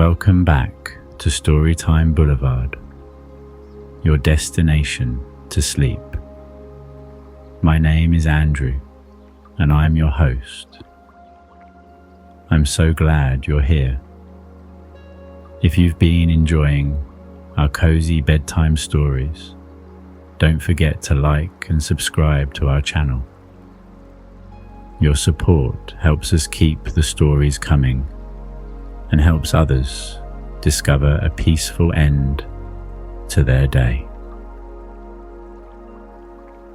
Welcome back to Storytime Boulevard, your destination to sleep. My name is Andrew, and I'm your host. I'm so glad you're here. If you've been enjoying our cozy bedtime stories, don't forget to like and subscribe to our channel. Your support helps us keep the stories coming and helps others discover a peaceful end to their day.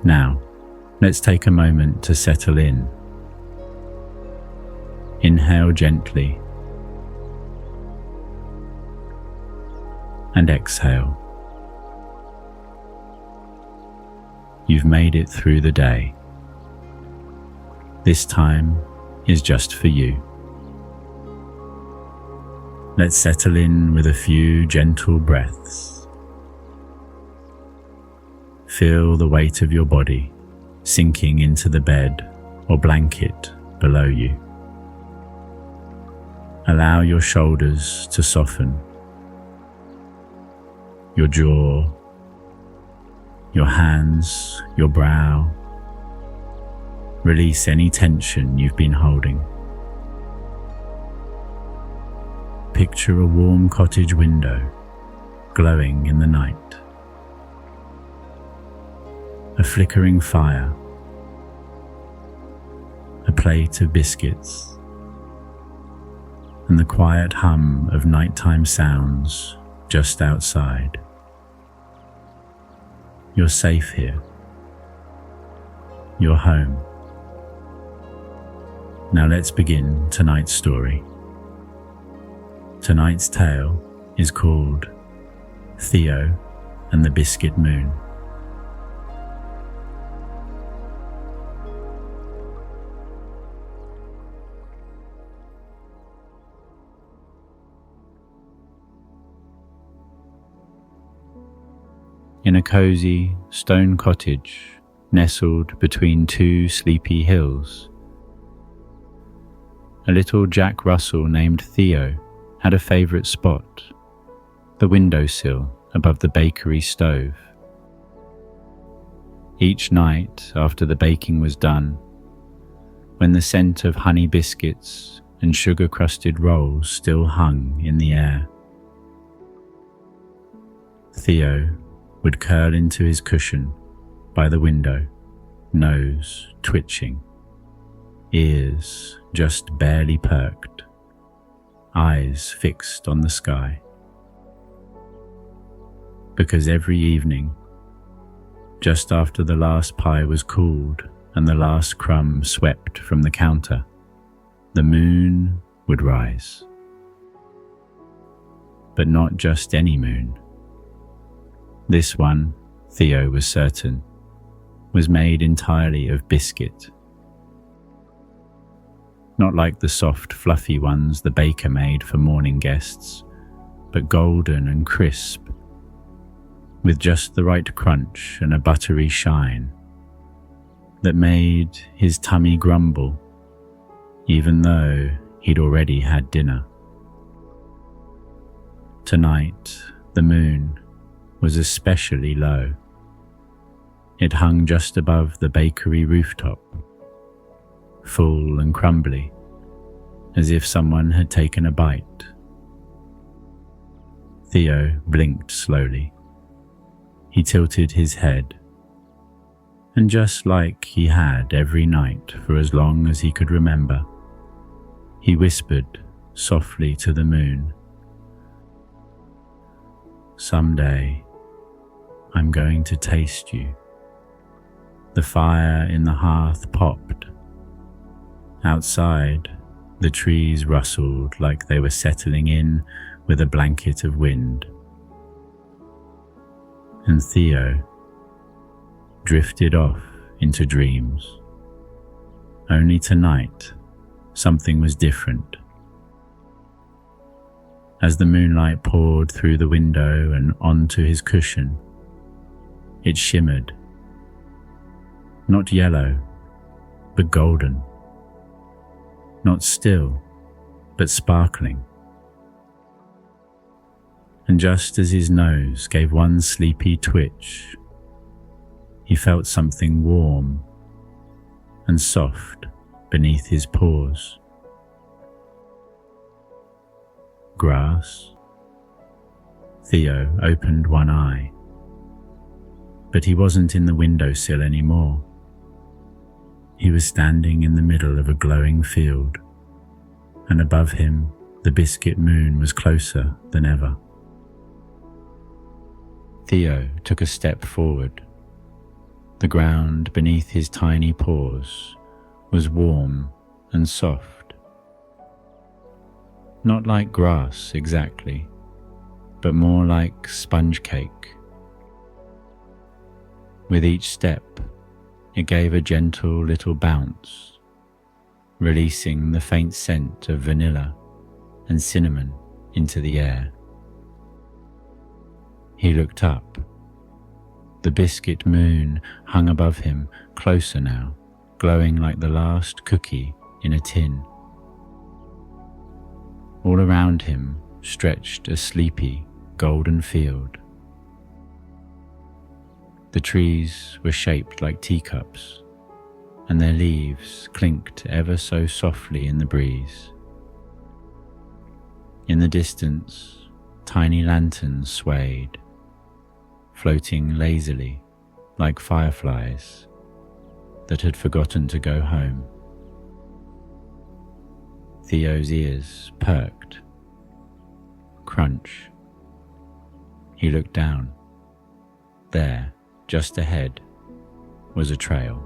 Now, let's take a moment to settle in. Inhale gently and exhale. You've made it through the day. This time is just for you. Let's settle in with a few gentle breaths. Feel the weight of your body sinking into the bed or blanket below you. Allow your shoulders to soften, your jaw, your hands, your brow. Release any tension you've been holding. Picture a warm cottage window glowing in the night. A flickering fire. A plate of biscuits. And the quiet hum of nighttime sounds just outside. You're safe here. You're home. Now let's begin tonight's story. Tonight's tale is called Theo and the Biscuit Moon. In a cozy stone cottage nestled between two sleepy hills, a little Jack Russell named Theo had a favourite spot, the windowsill above the bakery stove. Each night after the baking was done, when the scent of honey biscuits and sugar-crusted rolls still hung in the air, Theo would curl into his cushion by the window, nose twitching, ears just barely perked, eyes fixed on the sky. Because every evening, just after the last pie was cooled and the last crumb swept from the counter, the moon would rise. But not just any moon. This one, Theo was certain, was made entirely of biscuit. Not like the soft, fluffy ones the baker made for morning guests, but golden and crisp, with just the right crunch and a buttery shine that made his tummy grumble, even though he'd already had dinner. Tonight, the moon was especially low. It hung just above the bakery rooftop, full and crumbly, as if someone had taken a bite. Theo blinked slowly. He tilted his head, and just like he had every night for as long as he could remember, he whispered softly to the moon, "Someday, I'm going to taste you." The fire in the hearth popped. Outside, the trees rustled like they were settling in with a blanket of wind. And Theo drifted off into dreams. Only tonight, something was different. As the moonlight poured through the window and onto his cushion, it shimmered. Not yellow, but golden. Not still, but sparkling. and just as his nose gave one sleepy twitch, he felt something warm and soft beneath his paws. Grass. Theo opened one eye, but he wasn't in the windowsill anymore. He was standing in the middle of a glowing field, and above him the Biscuit Moon was closer than ever. Theo took a step forward. The ground beneath his tiny paws was warm and soft. Not like grass exactly, but more like sponge cake. With each step, it gave a gentle little bounce, releasing the faint scent of vanilla and cinnamon into the air. He looked up. The Biscuit Moon hung above him, closer now, glowing like the last cookie in a tin. All around him stretched a sleepy, golden field. The trees were shaped like teacups, and their leaves clinked ever so softly in the breeze. In the distance, tiny lanterns swayed, floating lazily like fireflies that had forgotten to go home. Theo's ears perked. Crunch. He looked down. There, just ahead, was a trail,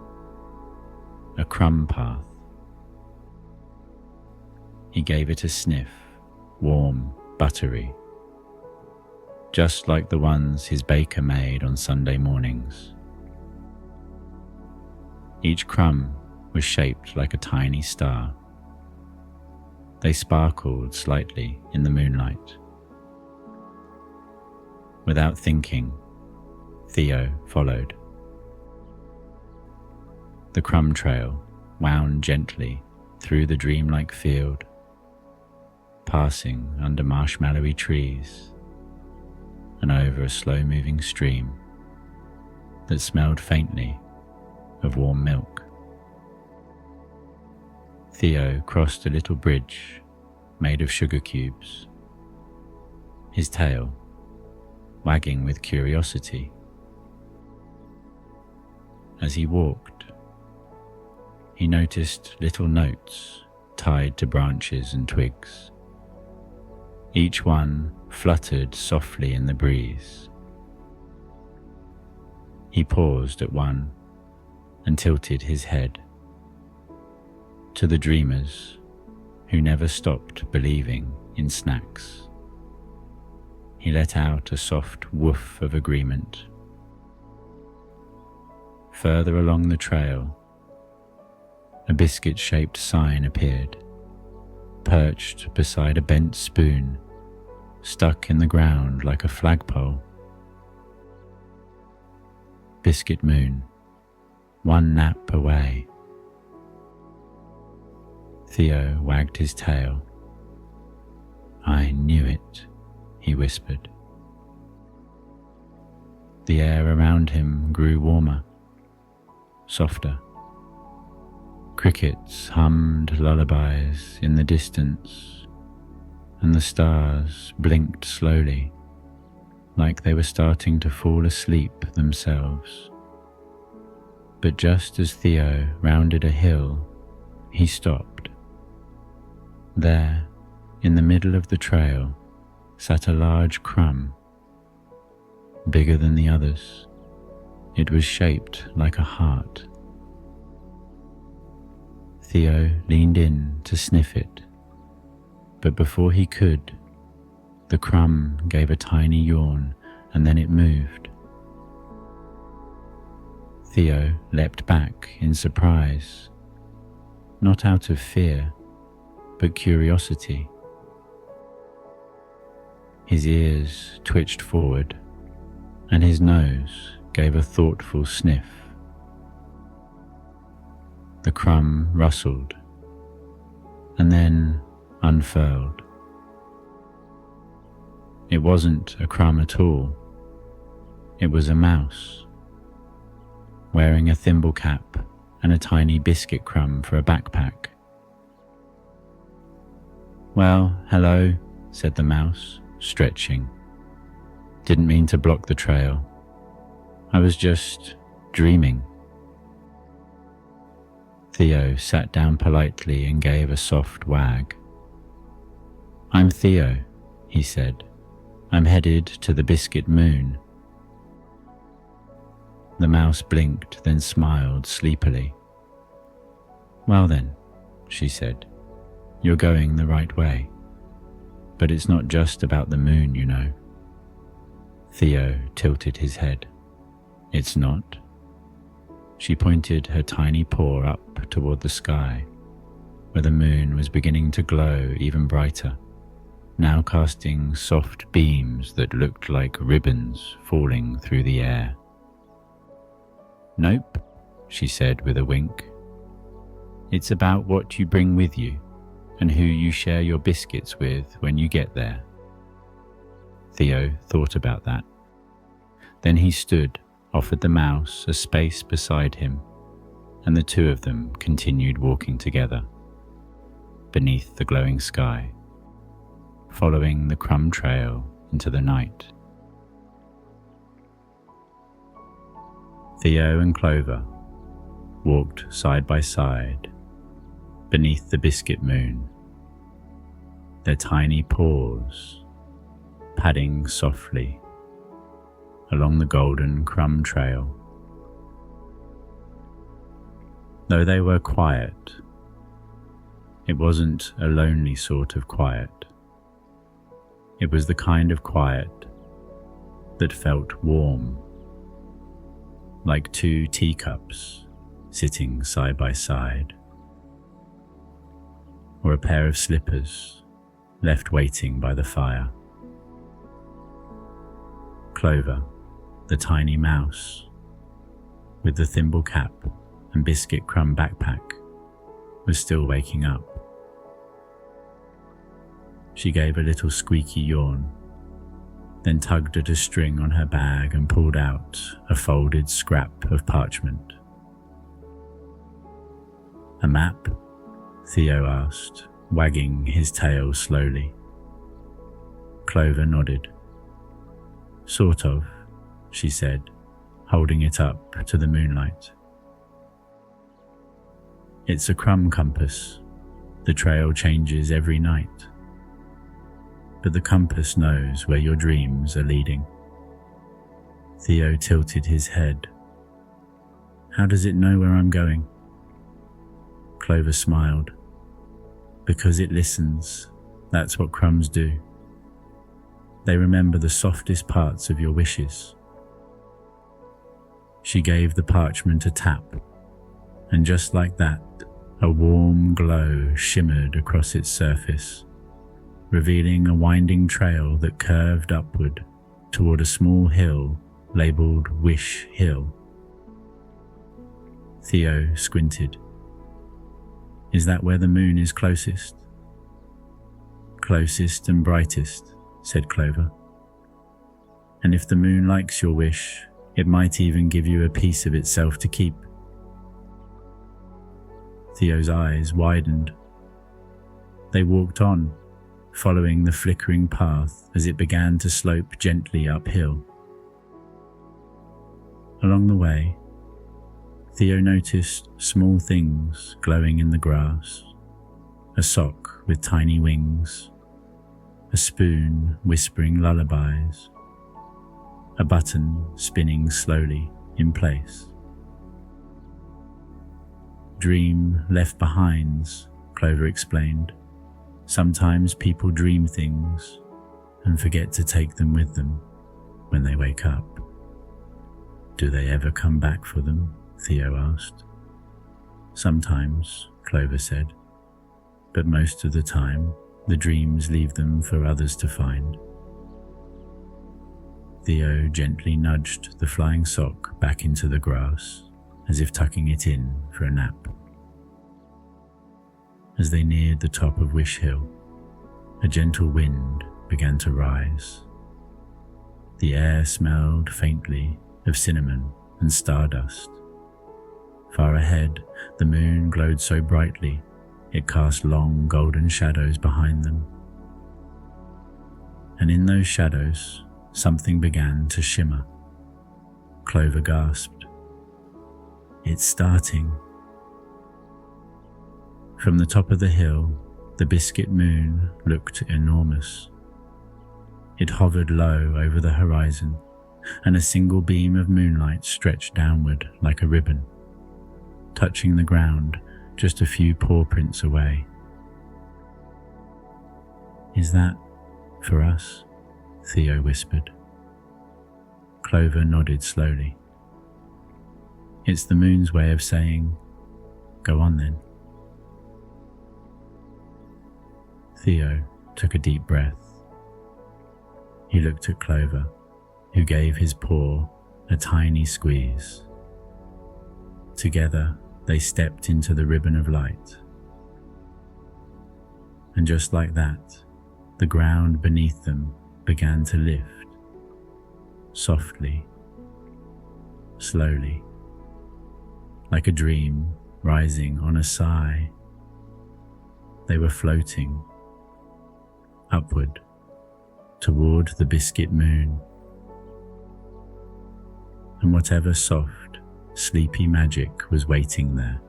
a crumb path. He gave it a sniff, warm, buttery, just like the ones his baker made on Sunday mornings. Each crumb was shaped like a tiny star. They sparkled slightly in the moonlight. Without thinking, Theo followed. The crumb trail wound gently through the dreamlike field, passing under marshmallowy trees and over a slow-moving stream that smelled faintly of warm milk. Theo crossed a little bridge made of sugar cubes, his tail wagging with curiosity. As he walked, he noticed little notes tied to branches and twigs. Each one fluttered softly in the breeze. He paused at one and tilted his head. To the dreamers who never stopped believing in snacks, he let out a soft woof of agreement. Further along the trail, a biscuit-shaped sign appeared, perched beside a bent spoon, stuck in the ground like a flagpole. Biscuit Moon, one nap away. Theo wagged his tail. "I knew it," he whispered. The air around him grew warmer, softer. Crickets hummed lullabies in the distance, and the stars blinked slowly, like they were starting to fall asleep themselves. But just as Theo rounded a hill, he stopped. There, in the middle of the trail, sat a large crumb, bigger than the others. It was shaped like a heart. Theo leaned in to sniff it, but before he could, the crumb gave a tiny yawn and then it moved. Theo leapt back in surprise, not out of fear, but curiosity. His ears twitched forward, and his nose gave a thoughtful sniff. The crumb rustled, and then unfurled. It wasn't a crumb at all. It was a mouse, wearing a thimble cap and a tiny biscuit crumb for a backpack. "Well, hello," said the mouse, stretching. "Didn't mean to block the trail. I was just dreaming." Theo sat down politely and gave a soft wag. "I'm Theo," he said. "I'm headed to the Biscuit Moon." The mouse blinked, then smiled sleepily. "Well then," she said, "you're going the right way. But it's not just about the moon, you know." Theo tilted his head. "It's not?" She pointed her tiny paw up toward the sky, where the moon was beginning to glow even brighter, now casting soft beams that looked like ribbons falling through the air. "Nope," she said with a wink. "It's about what you bring with you and who you share your biscuits with when you get there." Theo thought about that. Then he stood, offered the mouse a space beside him, and the two of them continued walking together, beneath the glowing sky, following the crumb trail into the night. Theo and Clover walked side by side beneath the biscuit moon, their tiny paws padding softly along the golden crumb trail. Though they were quiet, it wasn't a lonely sort of quiet. It was the kind of quiet that felt warm, like two teacups sitting side by side, or a pair of slippers left waiting by the fire. Clover, the tiny mouse, with the thimble cap and biscuit crumb backpack, was still waking up. She gave a little squeaky yawn, then tugged at a string on her bag and pulled out a folded scrap of parchment. "A map?" Theo asked, wagging his tail slowly. Clover nodded. "Sort of," she said, holding it up to the moonlight. "It's a crumb compass. The trail changes every night. But the compass knows where your dreams are leading." Theo tilted his head. "How does it know where I'm going?" Clover smiled. "Because it listens. That's what crumbs do. They remember the softest parts of your wishes." She gave the parchment a tap, and just like that, a warm glow shimmered across its surface, revealing a winding trail that curved upward toward a small hill labeled Wish Hill. Theo squinted. "Is that where the moon is closest?" "Closest and brightest," said Clover. "And if the moon likes your wish, it might even give you a piece of itself to keep." Theo's eyes widened. They walked on, following the flickering path as it began to slope gently uphill. Along the way, Theo noticed small things glowing in the grass: a sock with tiny wings, a spoon whispering lullabies, a button spinning slowly in place. "Dream left behinds," Clover explained. "Sometimes people dream things and forget to take them with them when they wake up." "Do they ever come back for them?" Theo asked. "Sometimes," Clover said, "but most of the time the dreams leave them for others to find." Theo gently nudged the flying sock back into the grass, as if tucking it in for a nap. As they neared the top of Wish Hill, a gentle wind began to rise, The air smelled faintly of cinnamon and stardust. Far ahead, the moon glowed so brightly it cast long golden shadows behind them. And in those shadows, something began to shimmer. Clover gasped. "It's starting." From the top of the hill, the Biscuit Moon looked enormous. It hovered low over the horizon, and a single beam of moonlight stretched downward like a ribbon, touching the ground just a few paw prints away. "Is that for us?" Theo whispered. Clover nodded slowly. "It's the moon's way of saying, 'Go on then.'" Theo took a deep breath. He looked at Clover, who gave his paw a tiny squeeze. Together, they stepped into the ribbon of light. And just like that, the ground beneath them began to lift, softly, slowly, like a dream rising on a sigh. They were floating upward toward the Biscuit Moon. And whatever soft, sleepy magic was waiting there.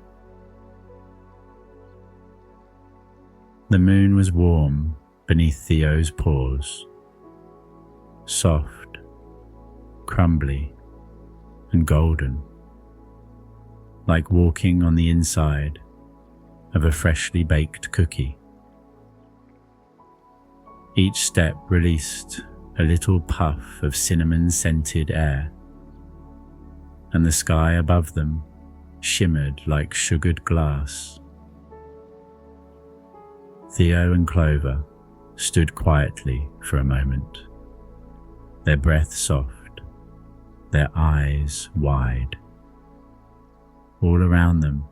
The moon was warm beneath Theo's paws, soft, crumbly, and golden, like walking on the inside of a freshly baked cookie. Each step released a little puff of cinnamon-scented air, and the sky above them shimmered like sugared glass. Theo and Clover stood quietly for a moment, their breath soft, their eyes wide. All around them,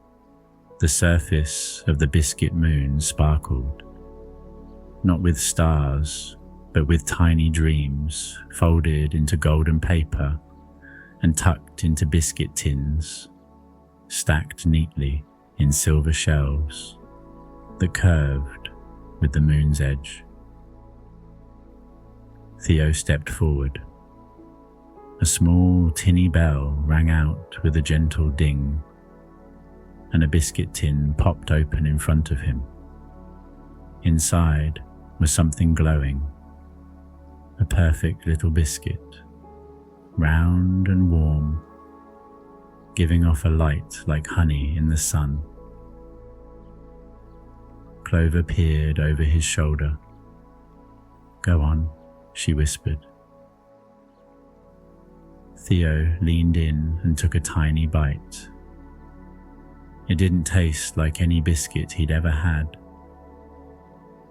the surface of the Biscuit Moon sparkled, not with stars, but with tiny dreams folded into golden paper and tucked into biscuit tins, stacked neatly in silver shelves that curved with the moon's edge. Theo stepped forward. A small tinny bell rang out with a gentle ding, and a biscuit tin popped open in front of him. Inside was something glowing, a perfect little biscuit, round and warm, giving off a light like honey in the sun. Clover peered over his shoulder. "Go on," she whispered. Theo leaned in and took a tiny bite. It didn't taste like any biscuit he'd ever had.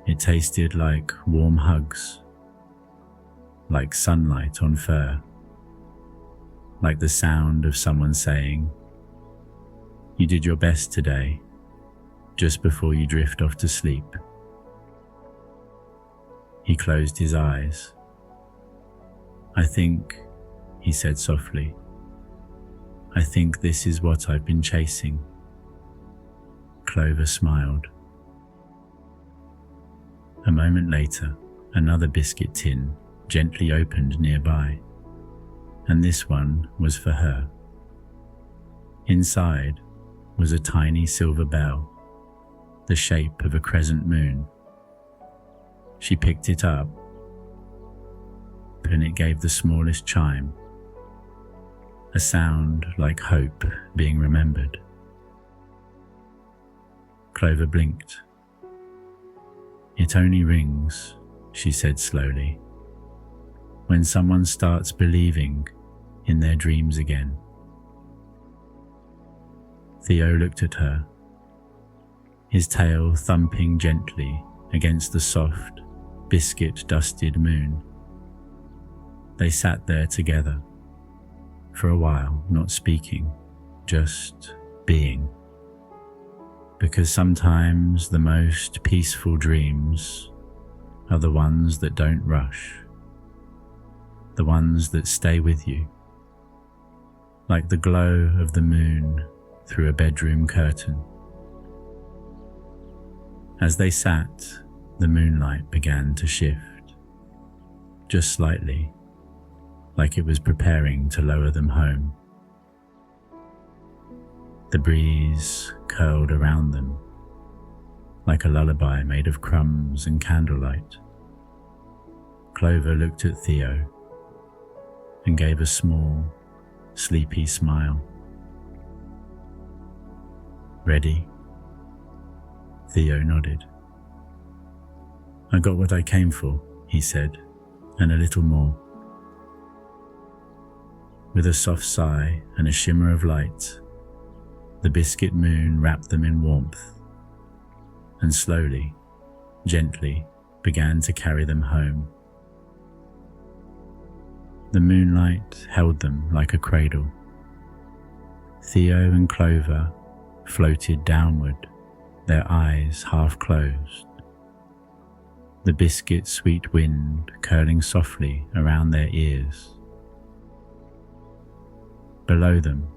It tasted like warm hugs, like sunlight on fur, like the sound of someone saying, "You did your best today," just before you drift off to sleep. He closed his eyes. "I think," he said softly, "I think this is what I've been chasing." Clover smiled. A moment later, another biscuit tin gently opened nearby, and this one was for her. Inside was a tiny silver bell, the shape of a crescent moon. She picked it up, and it gave the smallest chime, a sound like hope being remembered. Clover blinked. "It only rings," she said slowly, "when someone starts believing in their dreams again." Theo looked at her, his tail thumping gently against the soft, biscuit-dusted moon. They sat there together, for a while not speaking, just being. Because sometimes the most peaceful dreams are the ones that don't rush. the ones that stay with you, like the glow of the moon through a bedroom curtain. As they sat, the moonlight began to shift, just slightly, like it was preparing to lower them home. The breeze curled around them, like a lullaby made of crumbs and candlelight. Clover looked at Theo and gave a small, sleepy smile. "Ready?" Theo nodded. "I got what I came for," he said, "and a little more." With a soft sigh and a shimmer of light, the biscuit moon wrapped them in warmth and slowly, gently began to carry them home. The moonlight held them like a cradle. Theo and Clover floated downward, their eyes half closed, the biscuit sweet wind curling softly around their ears. Below them,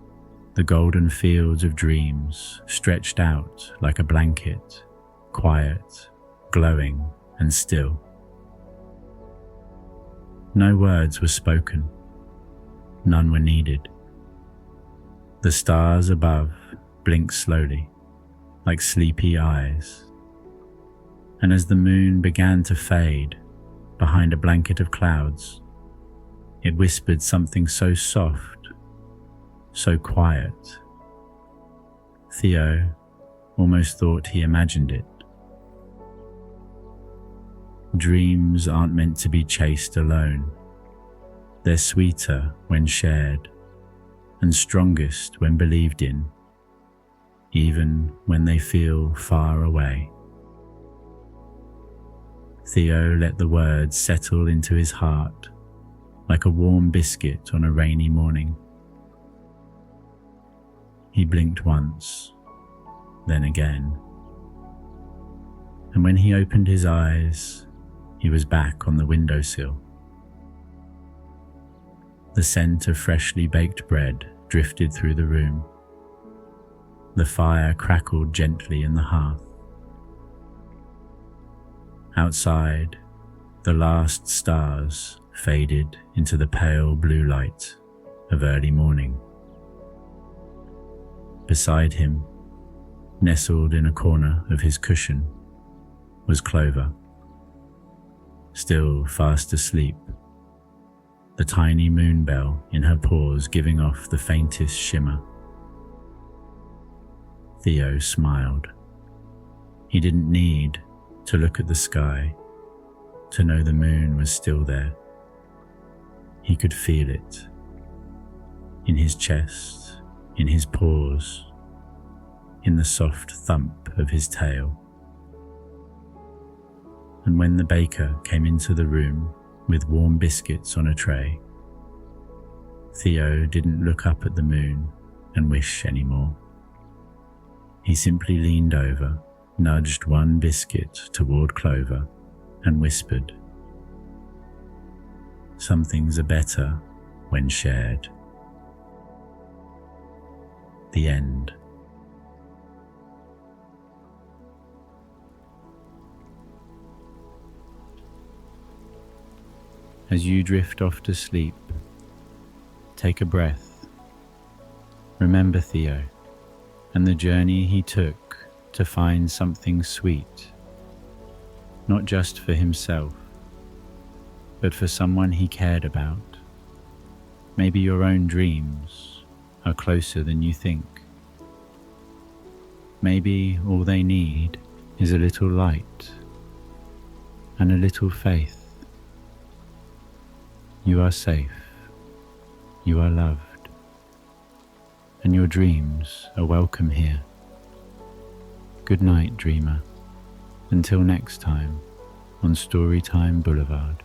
the golden fields of dreams stretched out like a blanket, quiet, glowing, and still. No words were spoken. None were needed. The stars above blinked slowly, like sleepy eyes, and as the moon began to fade behind a blanket of clouds, it whispered something so soft, so quiet. Theo almost thought he imagined it. Dreams aren't meant to be chased alone. They're sweeter when shared, and strongest when believed in, even when they feel far away. Theo let the words settle into his heart like a warm biscuit on a rainy morning. He blinked once, then again, and when he opened his eyes, he was back on the windowsill. The scent of freshly baked bread drifted through the room. The fire crackled gently in the hearth. Outside, the last stars faded into the pale blue light of early morning. Beside him, nestled in a corner of his cushion, was Clover, still fast asleep, the tiny moon bell in her paws giving off the faintest shimmer. Theo smiled. He didn't need to look at the sky to know the moon was still there. He could feel it in his chest, in his paws, in the soft thump of his tail. And when the baker came into the room with warm biscuits on a tray, Theo didn't look up at the moon and wish anymore. He simply leaned over, nudged one biscuit toward Clover, and whispered, "Some things are better when shared." The end. As you drift off to sleep, take a breath. Remember Theo and the journey he took to find something sweet, not just for himself, but for someone he cared about. Maybe your own dreams are closer than you think. Maybe all they need is a little light and a little faith. You are safe, you are loved, and your dreams are welcome here. Good night, dreamer. Until next time on Storytime Boulevard.